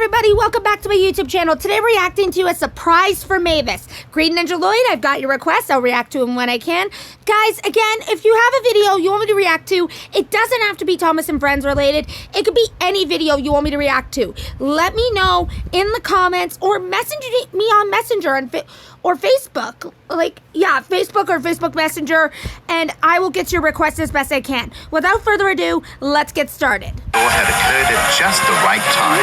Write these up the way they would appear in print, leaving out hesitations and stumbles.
everybody, welcome back to my YouTube channel. Today we're reacting to a surprise for Mavis. Green Ninja Lloyd, I've got your request. I'll react to him when I can. Guys, again, if you have a video you want me to react to, it doesn't have to be Thomas and Friends related. It could be any video you want me to react to. Let me know in the comments or message me on Messenger or Facebook. Facebook or Facebook Messenger, and I will get your request as best I can. Without further ado, let's get started. It had occurred at just the right time.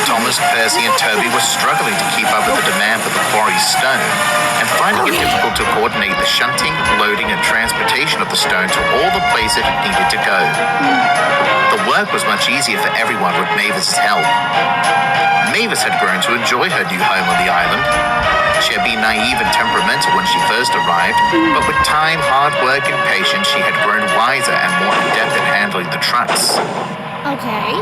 Thomas, Percy, and Toby were struggling to keep up with the demand for the quarry's stone and finding it difficult to coordinate the shunting, loading, and transportation of the stone to all the places it needed to go. The work was much easier for everyone with Mavis's help. Mavis had grown to enjoy her new home on the island. She had been naive and temperamental when she first arrived, but with time, hard work, and patience, she had grown wiser and more adept at handling the trucks. Okay.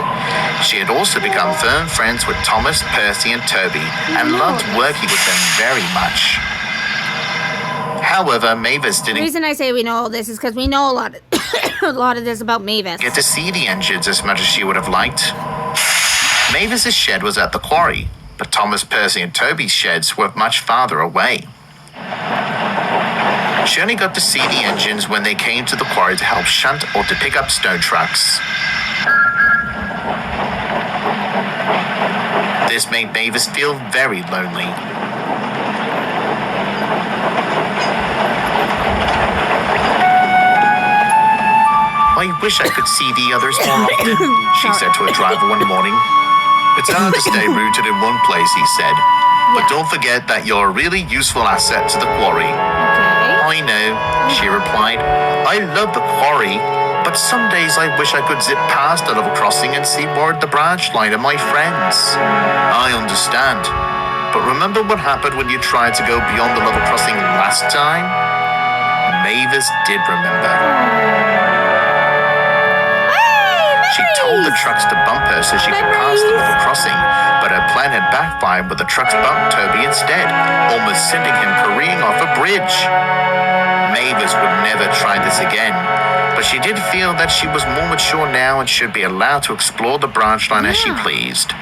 She had also become firm friends with Thomas, Percy, and Toby, and loved working with them very much. However, Mavis didn't... The reason I say we know all this is because we know a lot of this about Mavis. ...get to see the engines as much as she would have liked. Mavis's shed was at the quarry, but Thomas, Percy, and Toby's sheds were much farther away. She only got to see the engines when they came to the quarry to help shunt or to pick up stone trucks. This made Mavis feel very lonely. I wish I could see the others more often, she said to her driver one morning. It's hard to stay rooted in one place, he said. But don't forget that you're a really useful asset to the quarry. Okay. I know, she replied. I love the quarry, but some days I wish I could zip past the level crossing and see more of the branch line of my friends. I understand. But remember what happened when you tried to go beyond the level crossing last time? Mavis did remember. She told the trucks to bump her so she could pass the level crossing, but her plan had backfired when the trucks bumped Toby instead, almost sending him careening off a bridge. Mavis would never try this again, but she did feel that she was more mature now and should be allowed to explore the branch line as she pleased.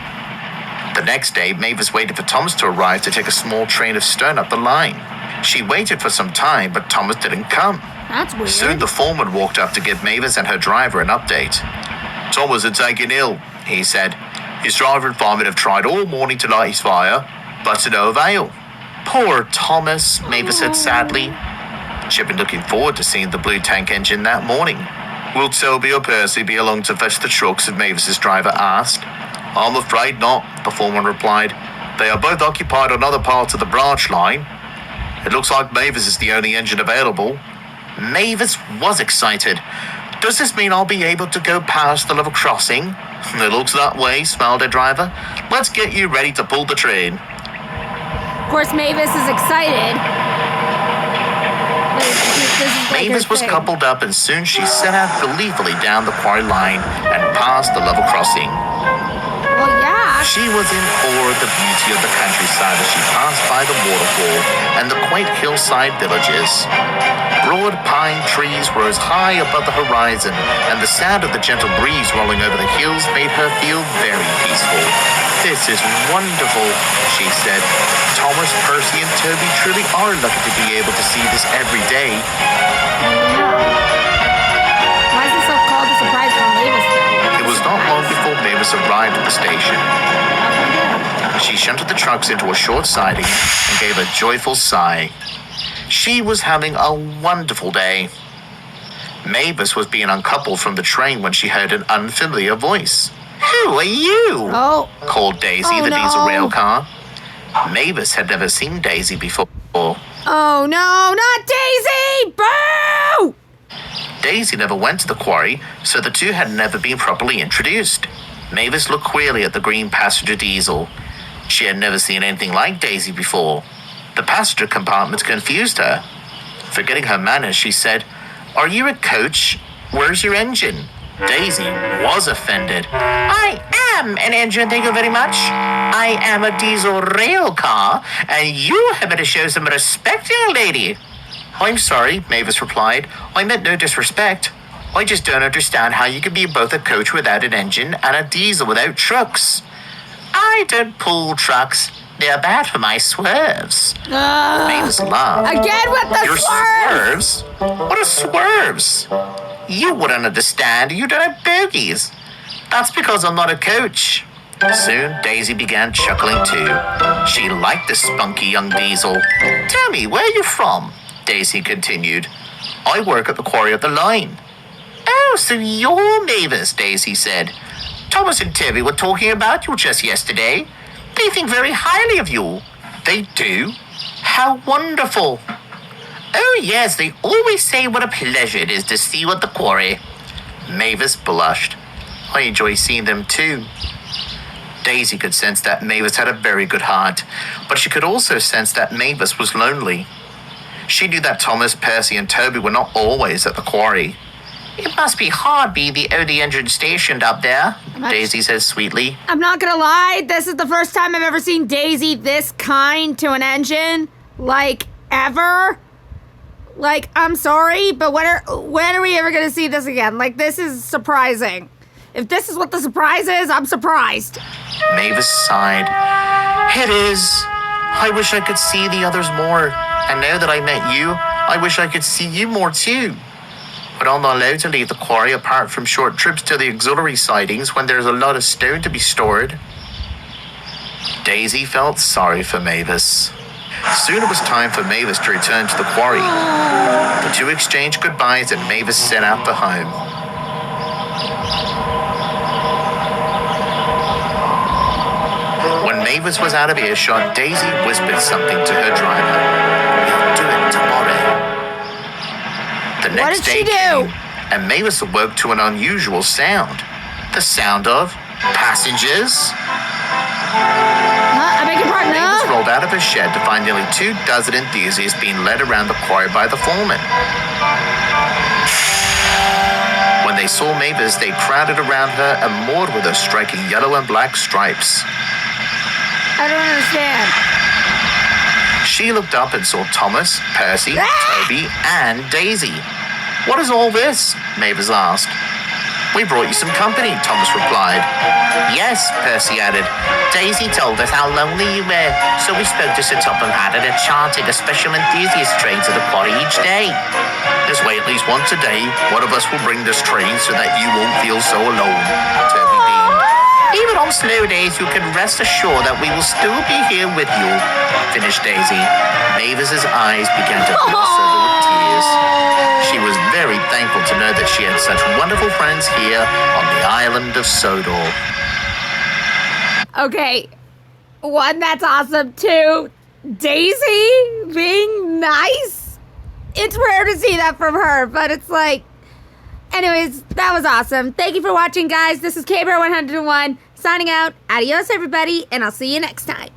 The next day, Mavis waited for Thomas to arrive to take a small train of stone up the line. She waited for some time, but Thomas didn't come. That's weird. Soon the foreman walked up to give Mavis and her driver an update. Thomas had taken ill, he said. His driver and fireman have tried all morning to light his fire, but to no avail. Poor Thomas, Mavis said sadly. She had been looking forward to seeing the blue tank engine that morning. Will Toby or Percy be along to fetch the trucks, Mavis's driver asked. I'm afraid not, the foreman replied. They are both occupied on other parts of the branch line. It looks like Mavis is the only engine available. Mavis was excited. Does this mean I'll be able to go past the level crossing? It looks that way, smiled her driver. Let's get you ready to pull the train. Of course, Mavis is excited. Mavis was coupled up and soon she set out gleefully down the quarry line and past the level crossing. Well, yeah. She was in awe of the beauty of the countryside as she passed by the waterfall and the quaint hillside villages. Broad pine trees rose high above the horizon, and the sound of the gentle breeze rolling over the hills made her feel very peaceful. This is wonderful, she said. Thomas, Percy, and Toby truly are lucky to be able to see this every day. Why is this so called a surprise for Mavis? It was not long before Mavis arrived at the station. She shunted the trucks into a short siding and gave a joyful sigh. She was having a wonderful day. Mavis was being uncoupled from the train when she heard an unfamiliar voice. Who are you? Oh. Called Daisy, the diesel rail car. Mavis had never seen Daisy before. Oh no, not Daisy! Boo! Daisy never went to the quarry, so the two had never been properly introduced. Mavis looked queerly at the green passenger diesel. She had never seen anything like Daisy before. The passenger compartment confused her. Forgetting her manners, she said, Are you a coach? Where's your engine? Daisy was offended. I am an engine, thank you very much. I am a diesel rail car, and you had better show some respect, young lady. I'm sorry, Mavis replied. I meant no disrespect. I just don't understand how you can be both a coach without an engine and a diesel without trucks. I don't pull trucks. They're bad for my swerves. Mavis laughed. Again with the Your swerves! swerves? What are swerves? You wouldn't understand. You don't have bogies. That's because I'm not a coach. Soon, Daisy began chuckling too. She liked the spunky young diesel. Tell me, where are you from? Daisy continued. I work at the quarry of the line. Oh, so you're Mavis, Daisy said. Thomas and Toby were talking about you just yesterday. They think very highly of you. They do? How wonderful. Oh, yes, they always say what a pleasure it is to see you at the quarry. Mavis blushed. I enjoy seeing them too. Daisy could sense that Mavis had a very good heart, but she could also sense that Mavis was lonely. She knew that Thomas, Percy, and Toby were not always at the quarry. It must be hard being the only engine stationed up there, Daisy said sweetly. I'm not gonna lie, this is the first time I've ever seen Daisy this kind to an engine. Like, ever. Like, I'm sorry, but when are we ever gonna see this again? Like, this is surprising. If this is what the surprise is, I'm surprised. Mavis sighed. It is. I wish I could see the others more. And now that I met you, I wish I could see you more too. But I'm not allowed to leave the quarry apart from short trips to the auxiliary sidings when there's a lot of stone to be stored. Daisy felt sorry for Mavis. Soon it was time for Mavis to return to the quarry. The two exchanged goodbyes and Mavis set out for home. When Mavis was out of earshot, Daisy whispered something to her driver. We'll do it tomorrow. The next What did she day do? came, and Mavis awoke to an unusual sound. The sound of passengers. I beg your pardon, Mavis huh? rolled out of her shed to find nearly 24 enthusiasts being led around the quarry by the foreman. When they saw Mavis, they crowded around her and moored with her, striking yellow and black stripes. I don't understand. She looked up and saw Thomas, Percy, Ah! Toby, and Daisy. What is all this? Mavis asked. We brought you some company, Thomas replied. Yes, Percy added. Daisy told us how lonely you were, so we spoke to Sir Topham Hatt and chartered a special enthusiast train to the quarry each day. This way, at least once a day, one of us will bring this train so that you won't feel so alone, Toby beamed. Even on slow days, you can rest assured that we will still be here with you, finished Daisy. Mavis's eyes began to gloss over with tears. She was very thankful to know that she had such wonderful friends here on the island of Sodor. Okay, one, that's awesome. Two, Daisy being nice. It's rare to see that from her, but it's like, anyways, that was awesome. Thank you for watching, guys. This is KBear101 signing out. Adios, everybody, and I'll see you next time.